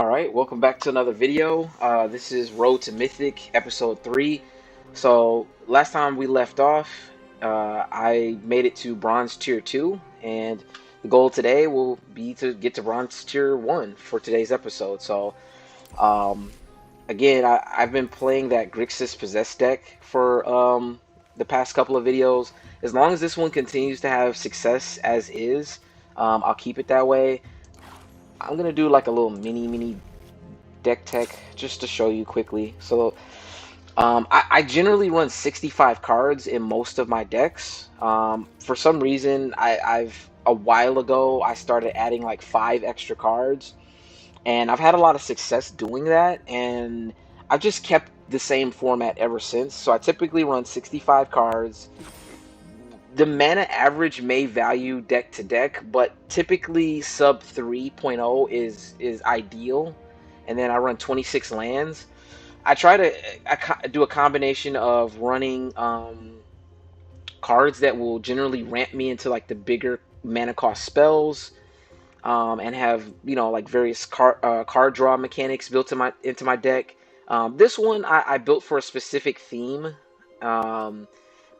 All right, welcome back to another video. This is Road to Mythic, episode 3. So, last time we left off, I made it to Bronze Tier 2, and the goal today will be to get to Bronze Tier 1 for today's episode. So, um, again, I've been playing that Grixis Possessed deck for the past couple of videos. As long as this one continues to have success as is, I'll keep it that way. I'm gonna do like a little mini deck tech just to show you quickly. So I generally run 65 cards in most of my decks. For some reason, I've a while ago I started adding like 5 extra cards, and I've had a lot of success doing that, and I've just kept the same format ever since. So I typically run 65 cards. The mana average may vary deck to deck, but typically sub 3.0 is ideal. And then I run 26 lands. I try to do a combination of running cards that will generally ramp me into like the bigger mana cost spells, and have like various card draw mechanics built into my deck. This one I built for a specific theme.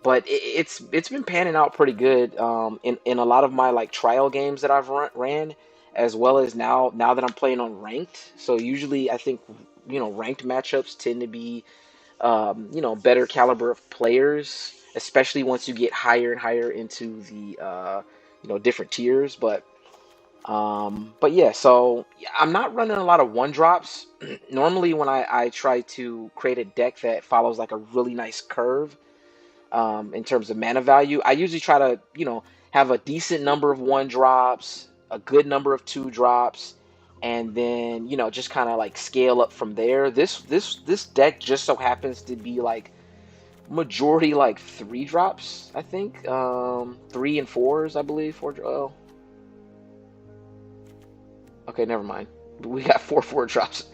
But it's been panning out pretty good in a lot of my like trial games that I've ran, as well as now that I'm playing on ranked. So usually I think ranked matchups tend to be better caliber of players, especially once you get higher and higher into the different tiers. But yeah, so I'm not running a lot of one drops. Normally when I try to create a deck that follows like a really nice curve, in terms of mana value, I usually try to, have a decent number of one drops, a good number of two drops, and then, just kind of like scale up from there. This deck just so happens to be like majority like three drops, I think. Three and fours, I believe. Oh, okay, never mind. We got four drops.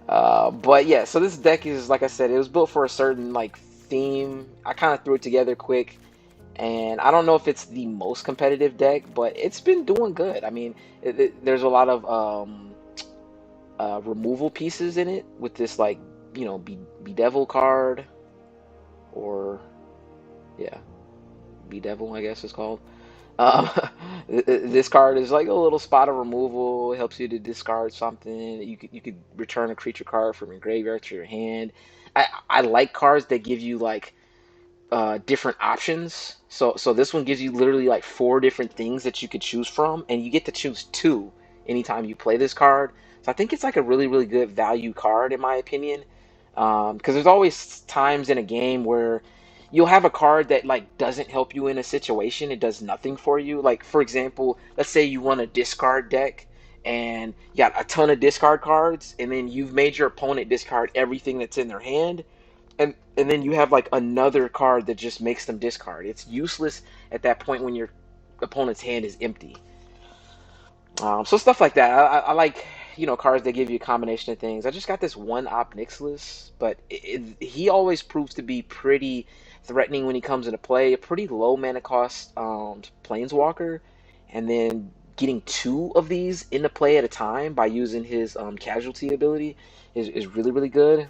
But yeah, so this deck is, like I said, it was built for a certain like theme. I kind of threw it together quick, and I don't know if it's the most competitive deck, but it's been doing good. I mean, there's a lot of removal pieces in it with this like Bedevil card, or yeah, Bedevil I guess it's called. Um, this card is like a little spot of removal. It helps you to discard something. You could return a creature card from your graveyard to your hand. I like cards that give you like different options. So this one gives you literally like 4 different things that you could choose from, and you get to choose 2 anytime you play this card. So I think it's like a really good value card in my opinion. Because there's always times in a game where you'll have a card that like doesn't help you in a situation. It does nothing for you. Like for example, let's say you run a discard deck and you got a ton of discard cards, and then you've made your opponent discard everything that's in their hand, and then you have like another card that just makes them discard. It's useless at that point when your opponent's hand is empty. So stuff like that. I like cards that give you a combination of things. I just got this one Op Nixilis, but he always proves to be pretty threatening when he comes into play. A pretty low mana cost Planeswalker, and then getting 2 of these into play at a time by using his casualty ability is really good.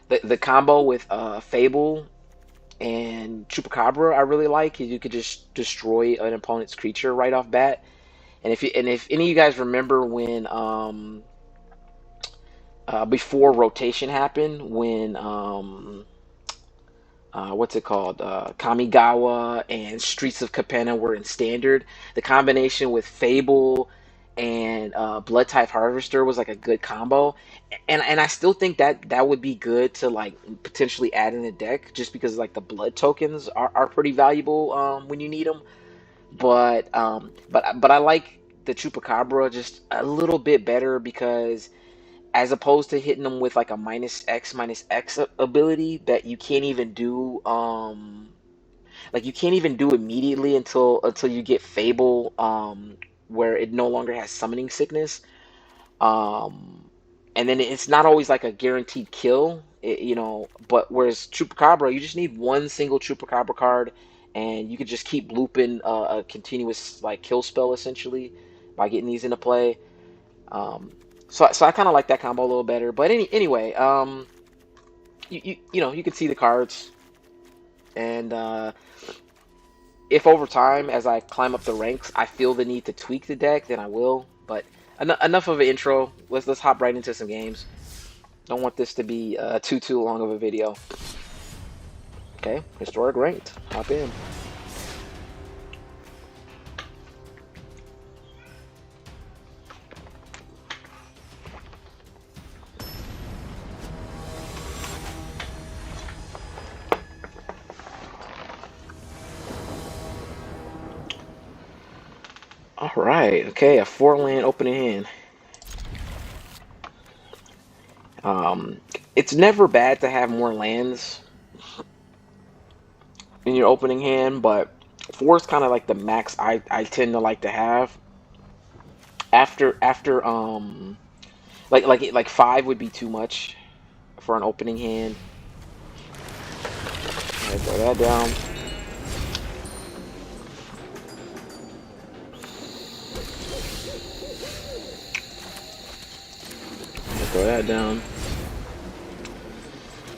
The combo with Fable and Chupacabra I really like. You could just destroy an opponent's creature right off bat. And if any of you guys remember when before rotation happened, when what's it called, Kamigawa and Streets of Capenna were in standard, the combination with Fable and Blood Type Harvester was like a good combo, and I still think that would be good to like potentially add in the deck, just because like the blood tokens are pretty valuable when you need them. But I like the Chupacabra just a little bit better, because as opposed to hitting them with like a minus X ability that you can't even do, like you can't even do immediately until you get Fable, where it no longer has summoning sickness. um and then it's not always like a guaranteed kill, but whereas Chupacabra, you just need one single Chupacabra card, and you could just keep looping a continuous like kill spell essentially by getting these into play. um So I kind of like that combo a little better. But anyway, you know, you can see the cards, and if over time, as I climb up the ranks, I feel the need to tweak the deck, then I will. But enough of an intro. Let's hop right into some games. Don't want this to be too long of a video. Okay, historic ranked. Hop in. All right. Okay, a 4-land opening hand. It's never bad to have more lands in your opening hand, but 4 is kind of like the max I tend to like to have. After like 5 would be too much for an opening hand. All right, throw that down. Throw that down.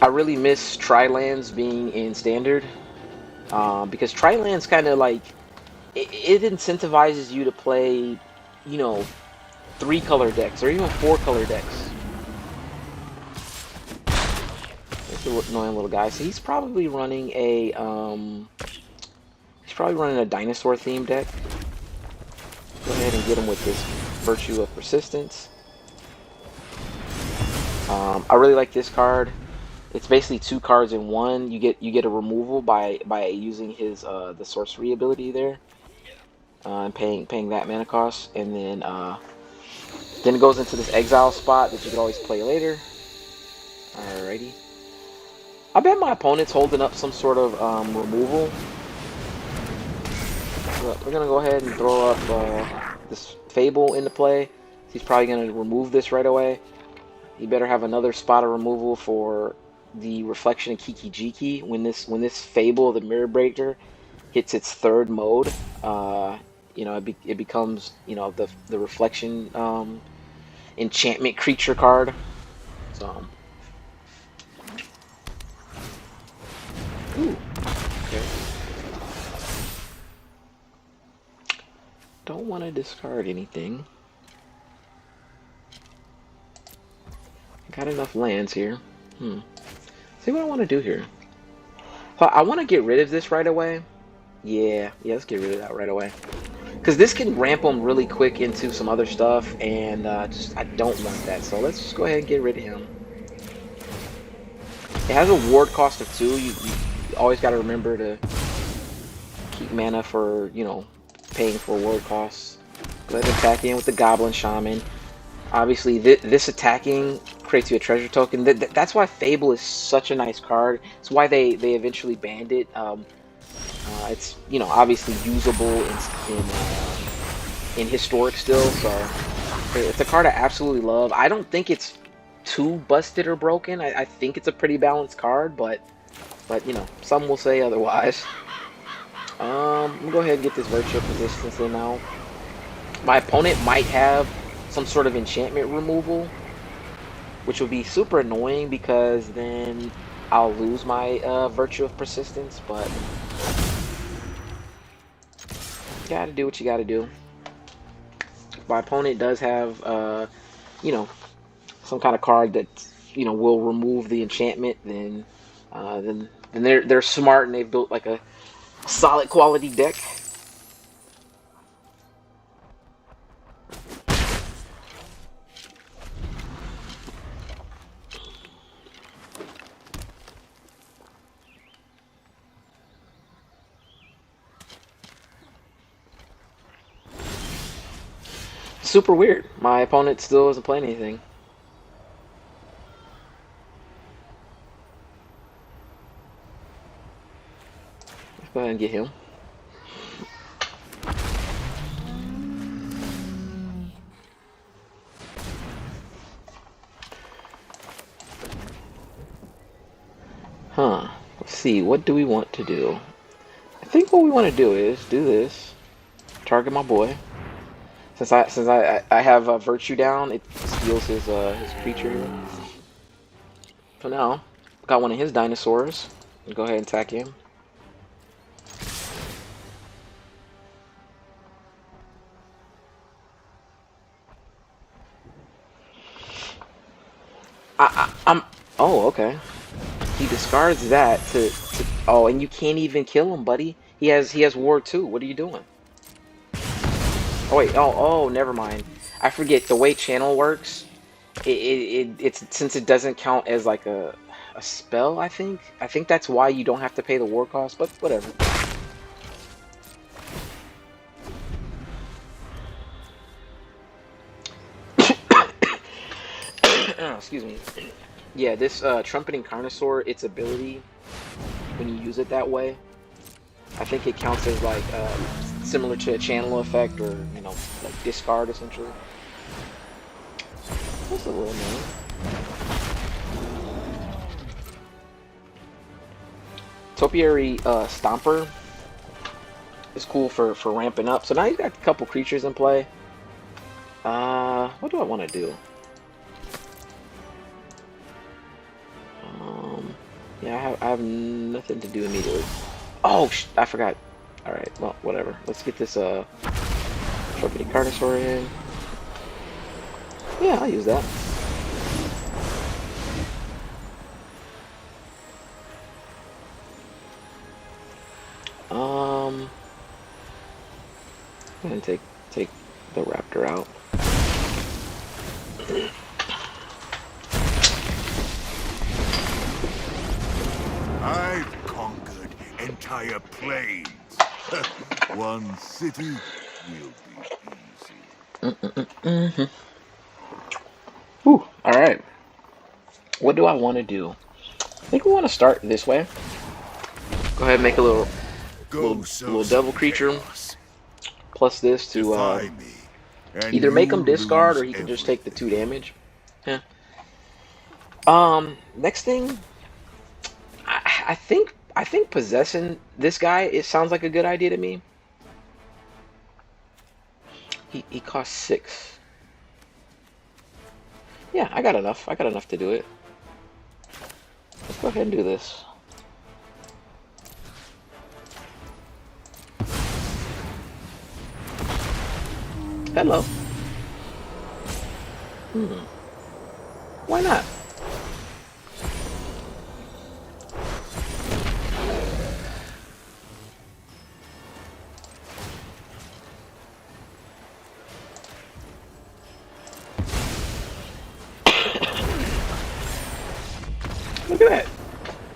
I really miss tri-lands being in standard, because tri-lands kind of like it incentivizes you to play, you know, 3-color decks or even 4-color decks. That's the annoying little guy. So he's probably running a dinosaur themed deck. Go ahead and get him with this Virtue of Persistence. I really like this card. It's basically 2 cards in one. You get a removal by using his the sorcery ability there, and paying that mana cost, and then it goes into this exile spot that you can always play later. Alrighty. I bet my opponent's holding up some sort of removal. But we're gonna go ahead and throw up this Fable into play. He's probably gonna remove this right away. You better have another spot of removal for the Reflection of Kiki-Jiki. When this Fable, the Mirror Breaker, hits its 3rd mode, you know, it becomes, you know, the Reflection enchantment creature card. So, ooh, okay. Don't want to discard anything. Got enough lands here. See what I want to do here. So I want to get rid of this right away. Yeah, let's get rid of that right away. Because this can ramp them really quick into some other stuff, and just I don't want that. So let's just go ahead and get rid of him. It has a ward cost of 2. You always got to remember to keep mana for, you know, paying for ward costs. Go ahead and attack in with the Goblin Shaman. Obviously, this attacking creates you a treasure token. That's why Fable is such a nice card. It's why they eventually banned it. It's, you know, obviously usable in historic still, so it's a card I absolutely love. I don't think it's too busted or broken. I think it's a pretty balanced card, but you know, some will say otherwise. I'm gonna go ahead and get this Virtue of Persistence in now. My opponent might have some sort of enchantment removal, which would be super annoying because then I'll lose my Virtue of Persistence, but you gotta do what you gotta do. My opponent does have, you know, some kind of card that, you know, will remove the enchantment, then they're smart and they've built like a solid quality deck. Super weird. My opponent still doesn't play anything. Let's go ahead and get him. Let's see. What do we want to do? I think what we want to do is do this. Target my boy. Since I have Virtue down, it steals his creature here. So now, got one of his dinosaurs. Go ahead and attack him. I'm. Oh, okay. He discards that to. Oh, and you can't even kill him, buddy. He has Ward 2. What are you doing? Oh wait. Oh, never mind. I forget the way channel works. It's since it doesn't count as like a spell. I think that's why you don't have to pay the war cost. But whatever. Oh, excuse me. Yeah, this trumpeting Carnosaur, its ability when you use it that way, I think it counts as like similar to a channel effect or like discard essentially. That's a little annoying. Topiary Stomper is cool for ramping up. So now you've got a couple creatures in play. What do I want to do? Yeah, I have nothing to do immediately. Oh, I forgot. All right, well, whatever. Let's get this Trumpeting Carnosaur in. Yeah, I'll use that. And take the raptor out. I've conquered entire plains. One city will be easy. Whew, all right. What do I want to do? I think we want to start this way. Go ahead and make a little devil creature. Chaos. Plus this to Defy me, and either make him you discard lose or he can just take the 2 everything. damage. Yeah. Next thing, I think possessing this guy, it sounds like a good idea to me. He costs 6. Yeah, I got enough. I got enough to do it. Let's go ahead and do this. Hello. Why not? Look at that.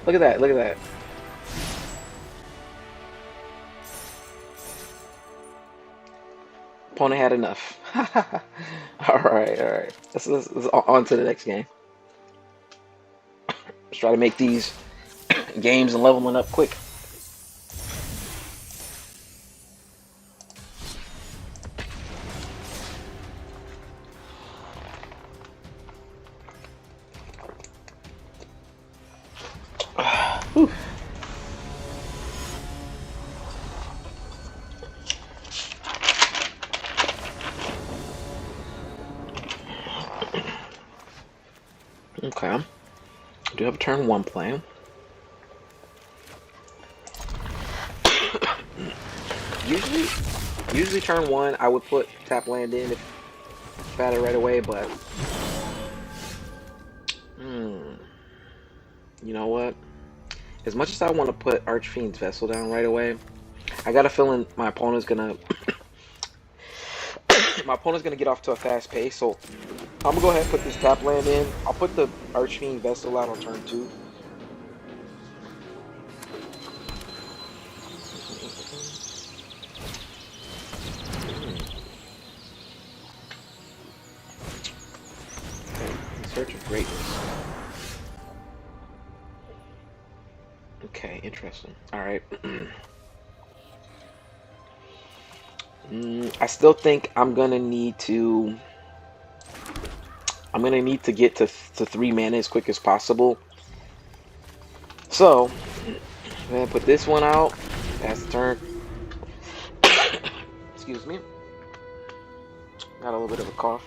Look at that. Look at that. Opponent had enough. All right, all right. Let's on to the next game. Let's try to make these games and leveling up quick. Whew. Okay. I do have a turn 1 play. Usually turn 1 I would put tap land in if I had it right away, but you know what? As much as I want to put Archfiend's Vessel down right away, I got a feeling my opponent's gonna get off to a fast pace, so I'm gonna go ahead and put this tap land in. I'll put the Archfiend Vessel out on turn 2. In search of greatness. Okay, interesting. Alright. I still think I'm gonna need to get to 3 mana as quick as possible. So I'm gonna put this one out. Pass the turn. Excuse me. Got a little bit of a cough.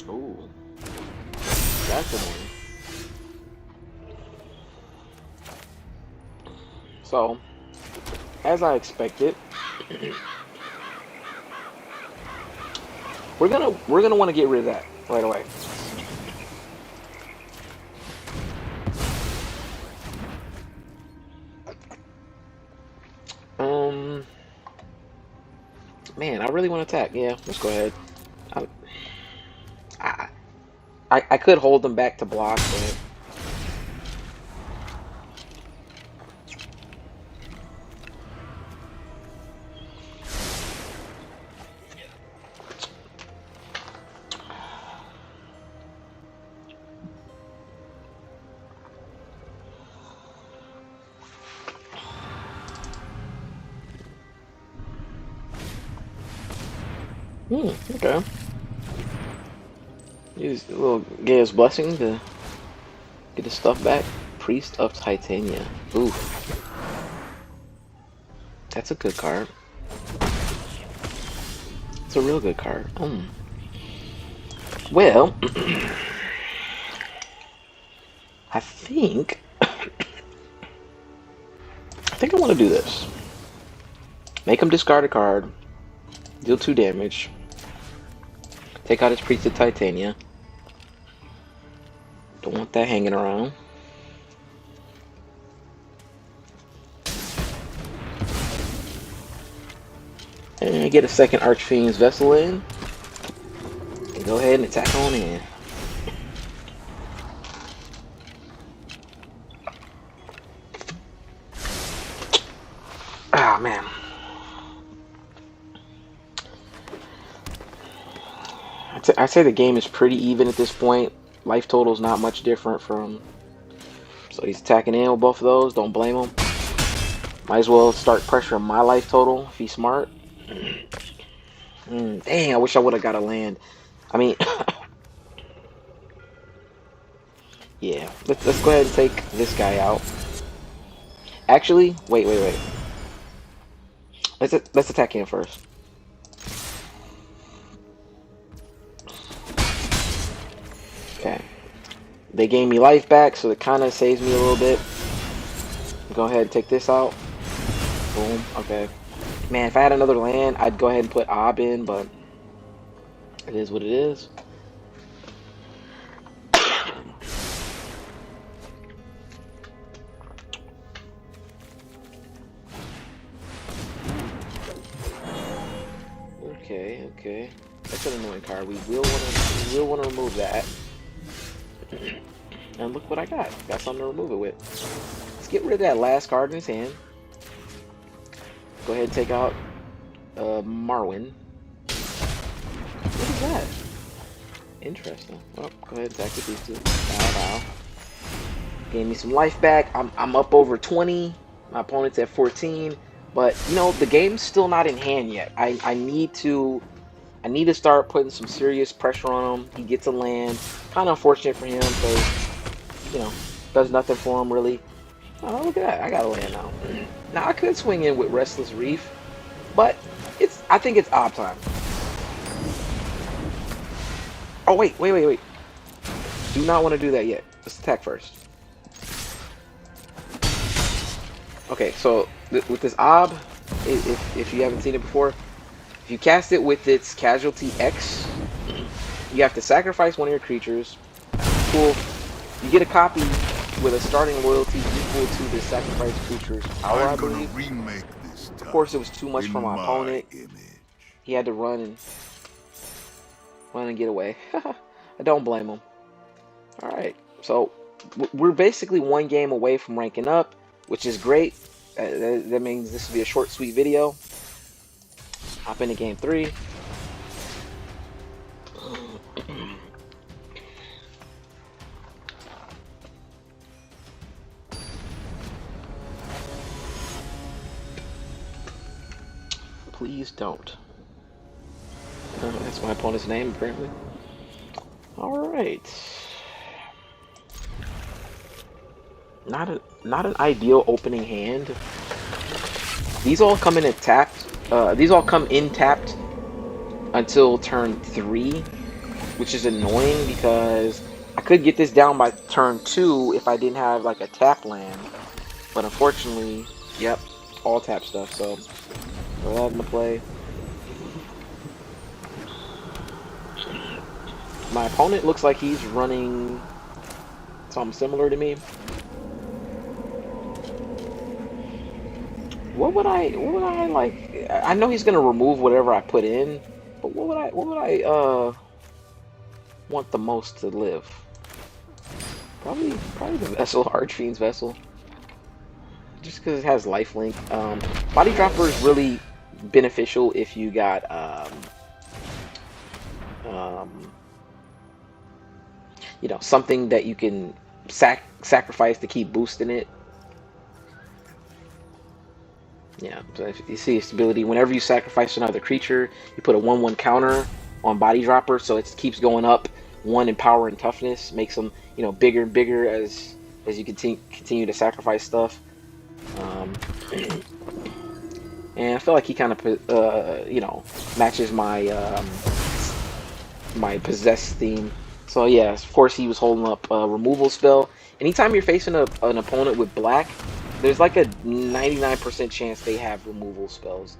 Ooh, that's annoying. So, as I expected, we're gonna want to get rid of that right away. Man, I really want to attack. Yeah, let's go ahead. I, I, I could hold them back to block, but okay. Use a little Gaia's blessing to get his stuff back. Priest of Titania. Ooh, that's a good card. It's a real good card. Well, I think I want to do this. Make him discard a card, deal 2 damage, take out his Priest of Titania. Don't want that hanging around. And get a second Archfiend's Vessel in. And go ahead and attack on in. Ah, man. I'd say the game is pretty even at this point. Life total is not much different from... So he's attacking in with both of those. Don't blame him. Might as well start pressuring my life total if he's smart. Dang, I wish I would have got a land. I mean... yeah, let's go ahead and take this guy out. Actually, wait. Let's attack him first. Okay. They gave me life back, so it kind of saves me a little bit. Go ahead and take this out. Boom. Okay. Man, if I had another land, I'd go ahead and put Ob in, but it is what it is. Okay. That's an annoying card. We will want to remove that. And look what I got. Got something to remove it with. Let's get rid of that last card in his hand. Go ahead and take out Marwyn. What is that? Interesting. Well, go ahead and attack with these two. Wow. Gave me some life back. I'm up over 20. My opponent's at 14. But you know, the game's still not in hand yet. I need to start putting some serious pressure on him. He gets a land. Kind of unfortunate for him because, you know, does nothing for him really. Oh, look at that. I got a land now. Now I could swing in with Restless Reef, but I think it's Ob time. Oh, wait. Do not want to do that yet. Let's attack first. Okay, so with this Ob, if you haven't seen it before, if you cast it with its casualty X, you have to sacrifice one of your creatures. Cool. You get a copy with a starting loyalty equal to the sacrificed creature's power, I believe. Of course, it was too much for my opponent. He had to run and get away. I don't blame him. Alright, so we're basically 1 game away from ranking up, which is great. That means this will be a short, sweet video. Hop into game 3. Please don't. That's my opponent's name, apparently. Alright. not an ideal opening hand. These all come in tapped. These all come in tapped until turn 3, which is annoying because I could get this down by turn 2 if I didn't have like a tap land. But unfortunately, yep, all tap stuff. So throw that into play. My opponent looks like he's running something similar to me. What would I like? I know he's gonna remove whatever I put in, but what would I want the most to live? Probably the Vessel, Archfiend's Vessel. Just because it has lifelink. Body Dropper is really beneficial if you got you know, something that you can sacrifice to keep boosting it. Yeah, so if you see its ability, whenever you sacrifice another creature, you put a 1/1 counter on Body Dropper, so it keeps going up 1 in power and toughness, makes them, you know, bigger and bigger as you continue to sacrifice stuff. And I feel like he kind of you know, matches my my possess theme. So yeah, of course he was holding up a removal spell. Anytime you're facing an opponent with black, there's like a 99% chance they have removal spells.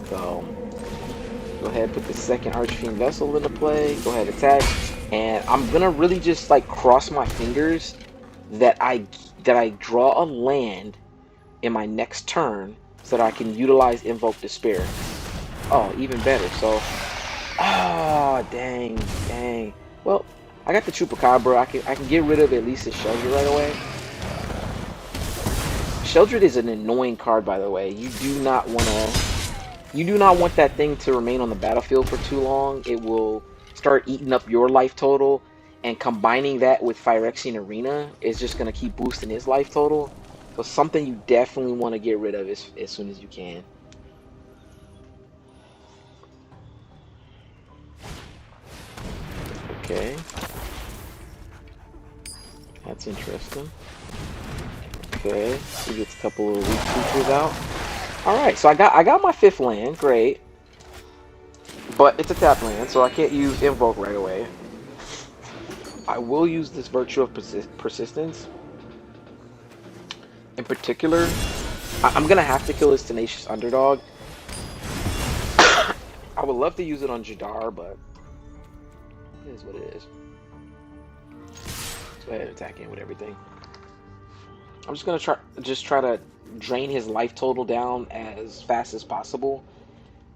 So go ahead, put the second Archfiend Vessel into play. Go ahead, attack, and I'm gonna really just like cross my fingers that I draw a land in my next turn so that I can utilize Invoke Despair. Oh, even better. So, oh dang. Well, I got the Chupacabra. I can get rid of at least the Sheldred right away. Sheldred is an annoying card, by the way. You do not want that thing to remain on the battlefield for too long. It will start eating up your life total, and combining that with Phyrexian Arena is just going to keep boosting his life total. So something you definitely want to get rid of as soon as you can. Okay. That's interesting. Okay, he gets a couple of weak creatures out. Alright, so I got my 5th land, great. But it's a tap land, so I can't use Invoke right away. I will use this Virtue of Persistence. In particular, I'm gonna have to kill this Tenacious Underdog. I would love to use it on Jadar, but it is what it is. Let's go ahead and attack in with everything. I'm just gonna try to drain his life total down as fast as possible,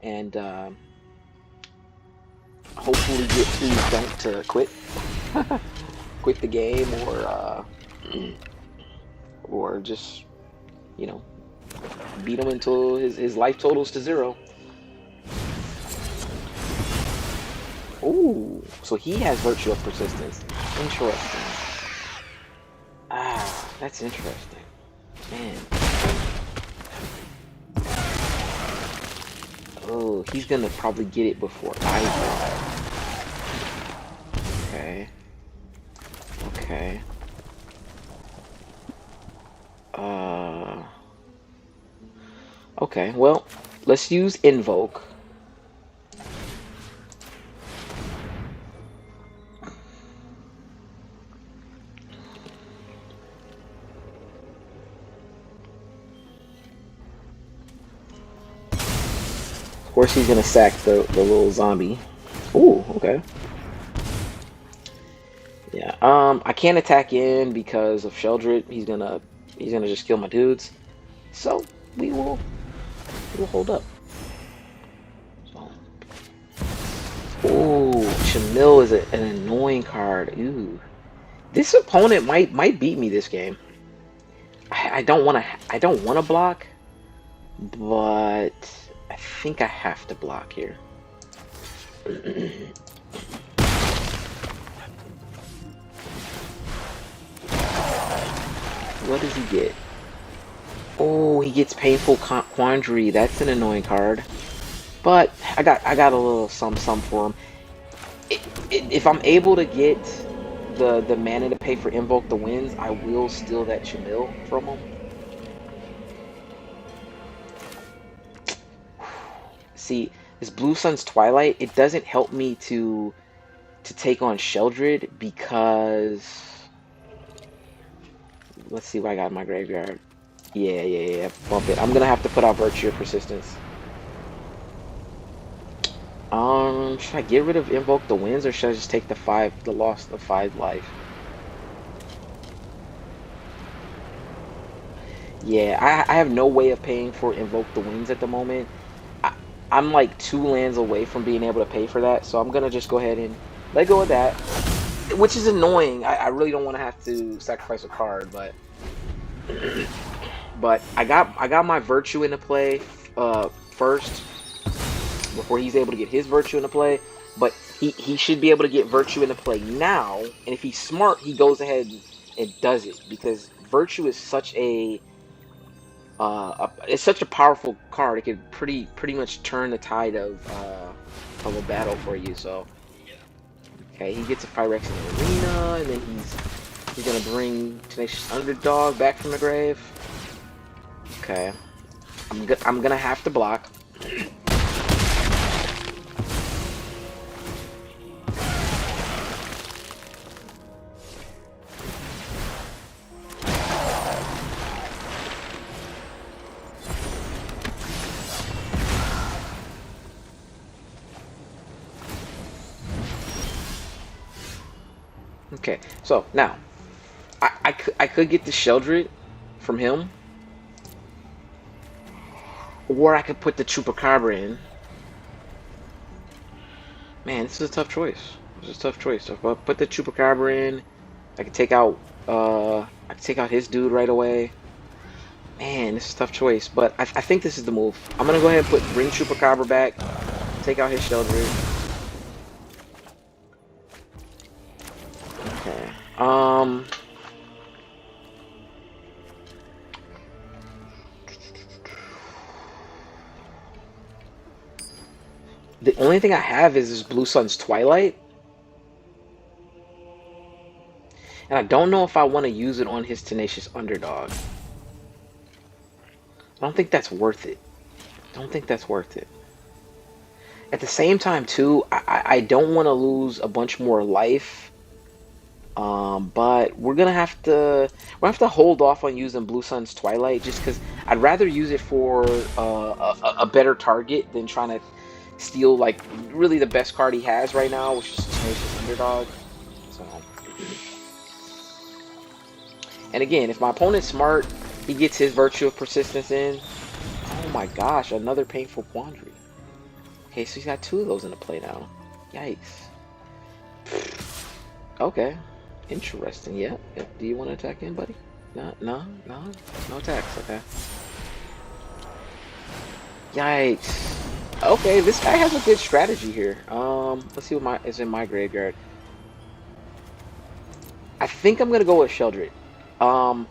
and hopefully get Please Don't to quit quit the game, or just, you know, beat him until his life totals to 0. Ooh, so he has Virtue of Persistence. Interesting. Ah, that's interesting. Man. Oh, he's gonna probably get it before I do. Okay. Okay. Okay, well, let's use Invoke. Of course he's gonna sack the little zombie. Ooh, okay. Yeah, I can't attack in because of Sheldred. He's gonna just kill my dudes. So we'll hold up. So. Ooh, Shamil is an annoying card. Ooh. This opponent might beat me this game. I don't wanna block, but I think I have to block here. What does he get? Oh, he gets Painful Quandary. That's an annoying card. But I got a little some for him. If I'm able to get the mana to pay for Invoke the Winds, I will steal that Chamil from him. See, this Blue Sun's Twilight, it doesn't help me to take on Sheldred because let's see what I got in my graveyard. Yeah. Bump it. I'm gonna have to put out Virtue of Persistence. Should I get rid of Invoke the Winds or should I just take the loss of 5 life? Yeah, I have no way of paying for Invoke the Winds at the moment. I'm like 2 lands away from being able to pay for that, so I'm gonna just go ahead and let go of that, which is annoying. I really don't want to have to sacrifice a card, but I got my Virtue into play first before he's able to get his Virtue into play. But he should be able to get Virtue into play now, and if he's smart, he goes ahead and does it because Virtue is such it's such a powerful card. It could pretty much turn the tide of a battle for you. So okay, he gets a Phyrexian Arena, and then he's gonna bring Tenacious Underdog back from the grave. Okay, I'm gonna have to block. Okay, so now I could get the Sheldred from him, or I could put the Chupacabra in. Man, this is a tough choice. This is a tough choice. If I put the Chupacabra in, I could take out his dude right away. Man, this is a tough choice, but I think this is the move. I'm gonna go ahead and bring Chupacabra back, take out his Sheldred. Okay. The only thing I have is this Blue Sun's Twilight. And I don't know if I want to use it on his Tenacious Underdog. I don't think that's worth it. I don't think that's worth it. At the same time, too, I don't want to lose a bunch more life. But we're gonna have to hold off on using Blue Sun's Twilight just because I'd rather use it for a better target than trying to steal like really the best card he has right now, which is Tenacious Underdog. So, and again, if my opponent's smart, he gets his Virtue of Persistence in. Oh my gosh, another Painful Quandary. Okay, so he's got 2 of those in the play now. Yikes. Okay. Interesting. Yeah. Do you want to attack in, buddy? No attacks. Okay. Yikes. Okay, this guy has a good strategy here. Let's see what is in my graveyard. I think I'm gonna go with Sheldred. Now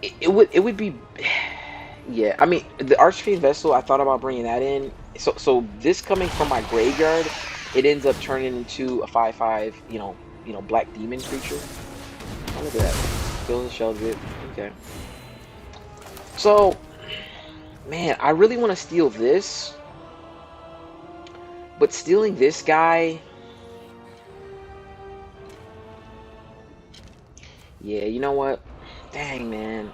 it would be, yeah. I mean, the Archfiend Vessel. I thought about bringing that in. So this coming from my graveyard, it ends up turning into a 5/5, you know, black demon creature. Oh, look at that. Kill the Sheldred. Okay. So, man, I really want to steal this, but stealing this guy, yeah, you know what? Dang, man.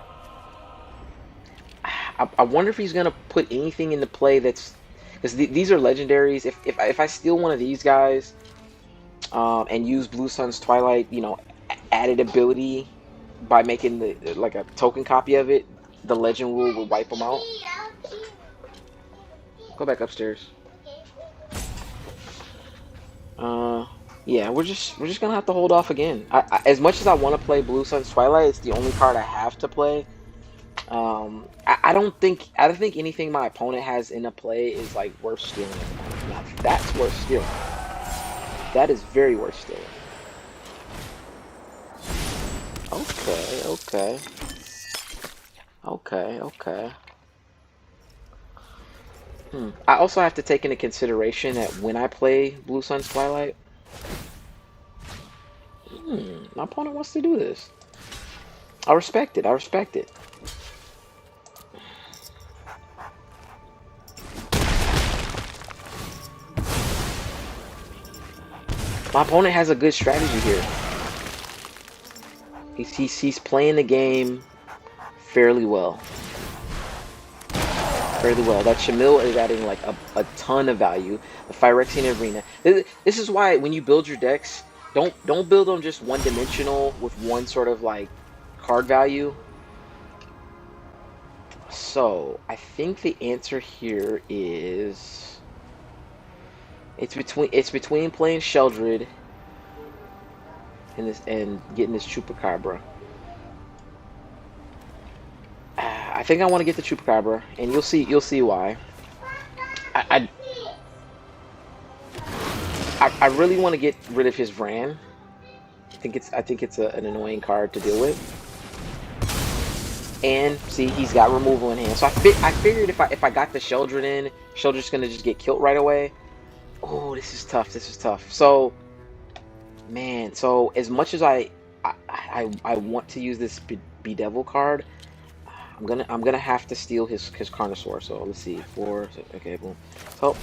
I wonder if he's gonna put anything into play that's, because these are legendaries. If I steal one of these guys, and use Blue Sun's Twilight, you know, added ability by making like a token copy of it, the legend rule will wipe them out. Go back upstairs. Yeah, we're just gonna have to hold off again. As much as I want to play Blue Sun's Twilight, it's the only card I have to play. I don't think anything my opponent has in a play is like worth stealing. Now that's worth stealing. That is very worth stealing. Okay. I also have to take into consideration that when I play Blue Sun's Twilight, My opponent wants to do this. I respect it. I respect it. My opponent has a good strategy here. He's playing the game fairly well. Fairly well. That Shamil is adding like a ton of value. The Phyrexian Arena. This is why when you build your decks, don't build them just one dimensional with one sort of like card value. So I think the answer here is it's between playing Sheldred and getting this Chupacabra. I think I want to get the Chupacabra, and you'll see why. I I really want to get rid of his Vran. I think it's an annoying card to deal with. And see, he's got removal in hand. So I figured if I got the Sheldred in, Sheldred's gonna just get killed right away. Oh, this is tough. This is tough. So man, so as much as I want to use this Bedevil card, I'm gonna have to steal his Carnosaur. So let's see, four. Okay, boom. So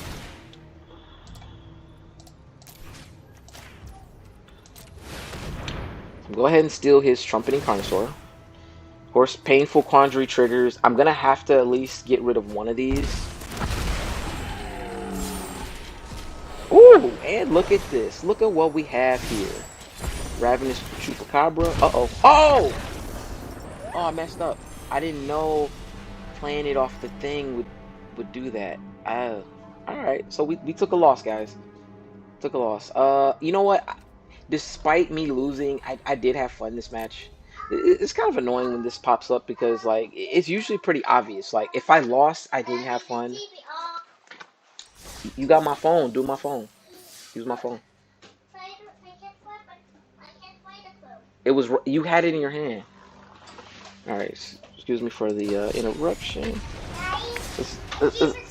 go ahead and steal his Trumpeting Carnosaur. Of course, Painful Quandary triggers. I'm gonna have to at least get rid of one of these. Ooh, and look at this. Look at what we have here. Ravenous Chupacabra. Uh-oh. Oh! Oh, I messed up. I didn't know playing it off the thing would do that. Alright. So we took a loss, guys. Took a loss. You know what? Despite me losing, I did have fun this match. It's kind of annoying when this pops up because like it's usually pretty obvious. Like if I lost, I didn't have fun. You got my phone. Do my phone. Use my phone. It was you had it in your hand. All right. Excuse me for the interruption. It's-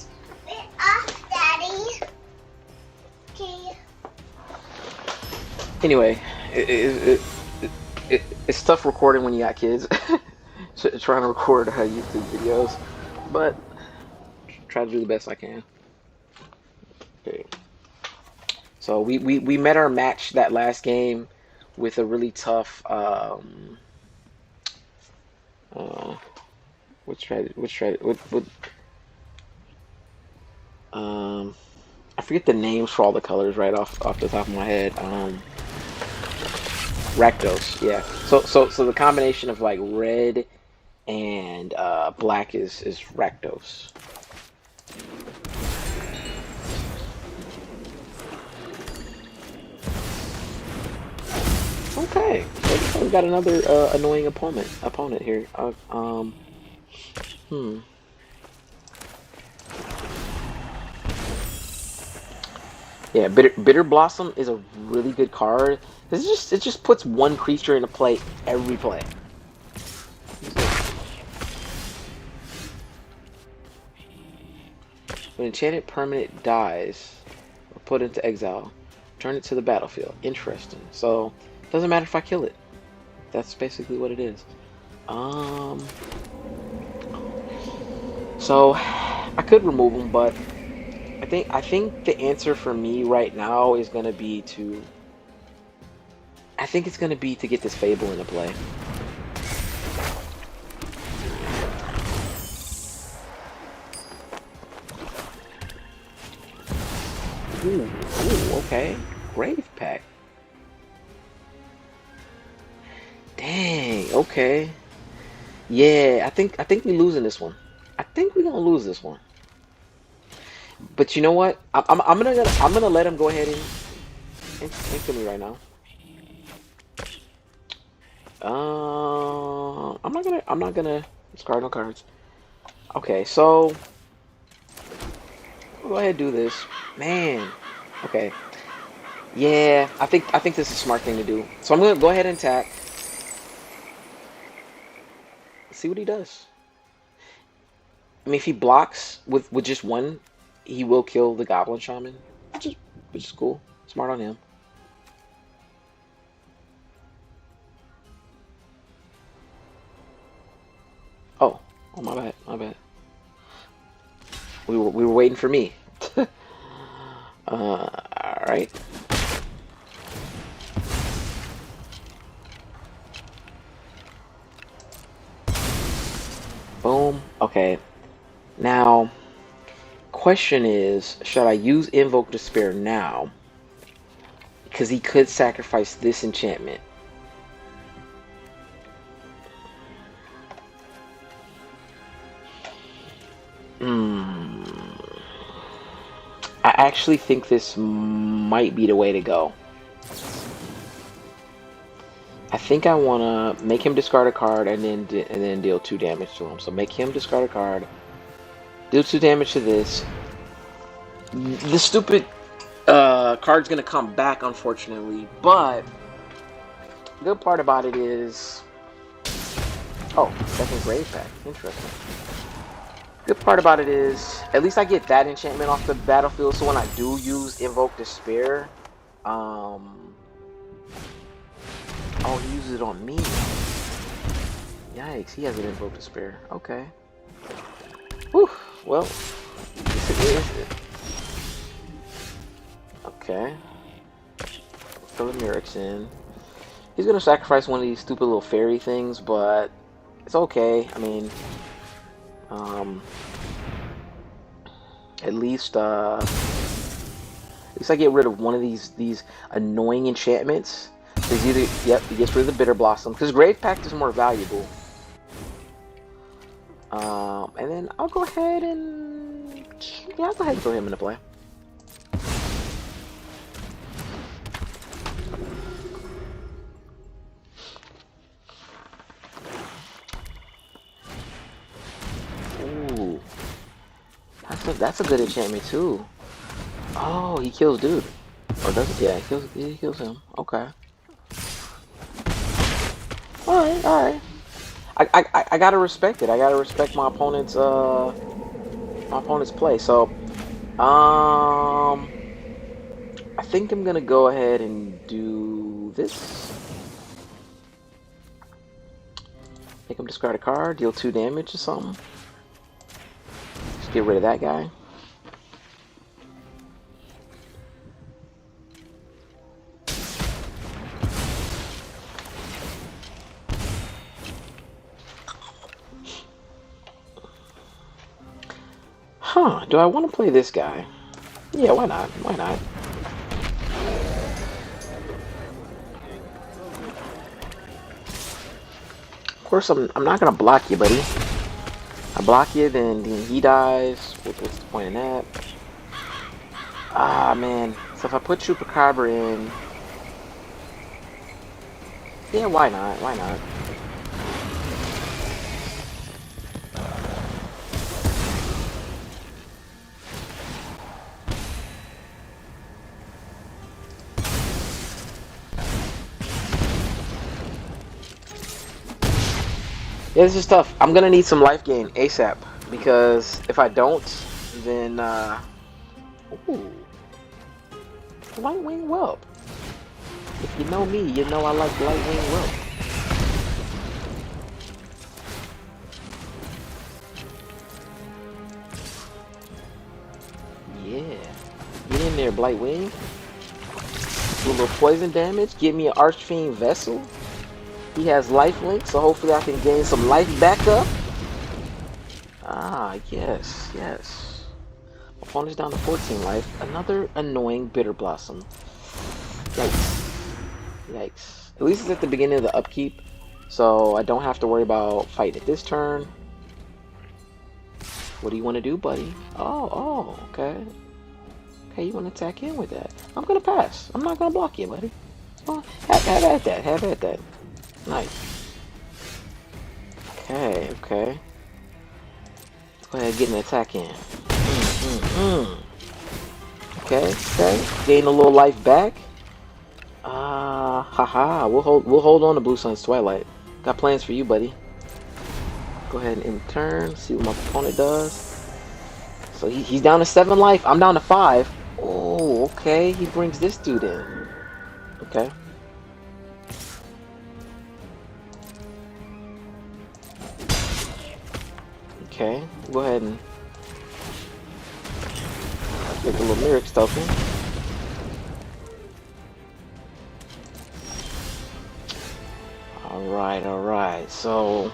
Anyway, it's tough recording when you got kids. Trying to record YouTube videos, but try to do the best I can. Okay. So we met our match that last game with a really tough what I forget the names for all the colors right off the top of my head. Rakdos, yeah. So the combination of like red and black is Rakdos. Okay, so we got another annoying opponent here. Hmm. Yeah, Bitter Blossom is a really good card. It just puts one creature into play every play. When enchanted permanent dies or put into exile, turn it to the battlefield. Interesting. So it doesn't matter if I kill it. That's basically what it is. So I could remove him, but I think the answer for me right now is gonna be to I think it's gonna be to get this Fable into play. Ooh, okay. Grave Pack. Dang, okay. Yeah, I think we're losing this one. I think we're gonna lose this one. But you know what? I'm gonna let him go ahead and kill me right now. I'm not gonna discard no cards. Okay, so we'll go ahead and do this. Man. Okay. Yeah, I think this is a smart thing to do. So I'm gonna go ahead and attack. See what he does. I mean, if he blocks with just one, he will kill the Goblin Shaman, which is cool. Smart on him. Oh, my bad. My bad. We were waiting for me. All right. Boom. Okay. Now, question is, should I use Invoke Despair now? Because he could sacrifice this enchantment. Hmm. I actually think this might be the way to go. I think I want to make him discard a card and then deal 2 damage to him. So make him discard a card, deal 2 damage to this. The stupid card's gonna come back, unfortunately, but the good part about it is, oh, second grave pack, interesting. Good part about it is, at least I get that enchantment off the battlefield, so when I do use Invoke Despair, oh, he uses it on me. Yikes, he has an Invoke Despair. Okay. Whew, well, okay. Throw the Merrick's in. He's gonna sacrifice one of these stupid little fairy things, but it's okay. I mean, at least I get rid of one of these annoying enchantments. There's either, yep, he gets rid of the Bitter Blossom because Grave Pact is more valuable. And then I'll go ahead and I'll go ahead and throw him into play. Ooh, that's a good enchantment too. Oh, he kills dude. Or does it? Yeah, he kills him. Okay. Alright. I gotta respect it. I gotta respect my opponent's play. So I think I'm gonna go ahead and do this. Make him discard a card, deal 2 damage or something. Just get rid of that guy. Huh, do I want to play this guy? Yeah, why not? Why not? Of course, I'm not gonna block you, buddy. I block you, then he dies. What's the point in that? Ah, man. So if I put Chupacabra in, yeah, why not? Why not? Yeah, this is tough. I'm gonna need some life gain ASAP because if I don't, then ooh, Lightwing Whelp. If you know me, you know I like Lightwing Whelp. Yeah, get in there, Blightwing. Do a little poison damage. Give me an Archfiend Vessel. He has lifelink, so hopefully I can gain some life back up. Ah, yes, yes. My opponent's down to 14 life. Another annoying Bitter Blossom. Yikes. Yikes. At least it's at the beginning of the upkeep, so I don't have to worry about fighting it this turn. What do you want to do, buddy? Oh, okay. Okay, you want to attack in with that. I'm going to pass. I'm not going to block you, buddy. Oh, have at that. Have at that. Nice. Okay, okay. Go ahead and get an attack in. Okay, okay. Gain a little life back. Haha. We'll hold on to Blue Sun's Twilight. Got plans for you, buddy. Go ahead and end turn. See what my opponent does. So he's down to 7 life. I'm down to 5. Oh, okay. He brings this dude in. Okay. Okay, go ahead and take a little lyrics token. Alright. So,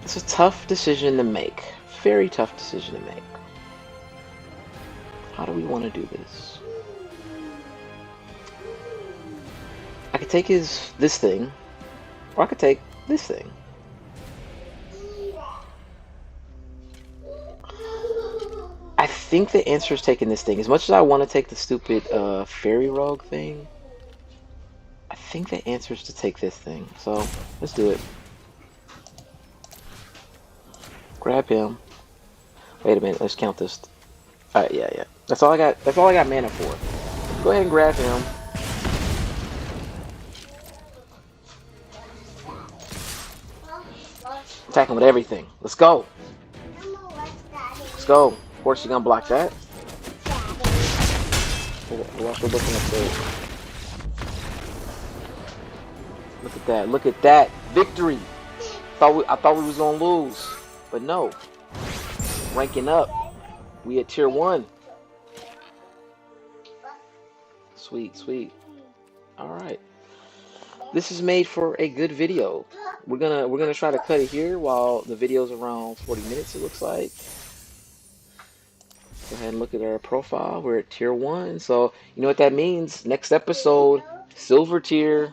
it's a tough decision to make. Very tough decision to make. How do we want to do this? I could take this thing, or I could take this thing. I think the answer is taking this thing. As much as I want to take the stupid fairy rogue thing, I think the answer is to take this thing. So let's do it. Grab him. Wait a minute. Let's count this. All right, yeah. That's all I got. That's all I got mana for. Go ahead and grab him. Attack him with everything. Let's go. Let's go. Of course, you're gonna block that. Watch, we're looking up there. Look at that. Look at that. Victory. I thought we was gonna lose, but no. Ranking up. We at tier 1. Sweet. All right. This is made for a good video. We're gonna try to cut it here while the video's around 40 minutes. It looks like. Go ahead and look at our profile. We're at tier 1, so you know what that means. Next episode, silver tier.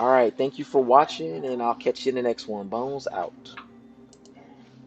All right. Thank you for watching, and I'll catch you in the next one. Bones out.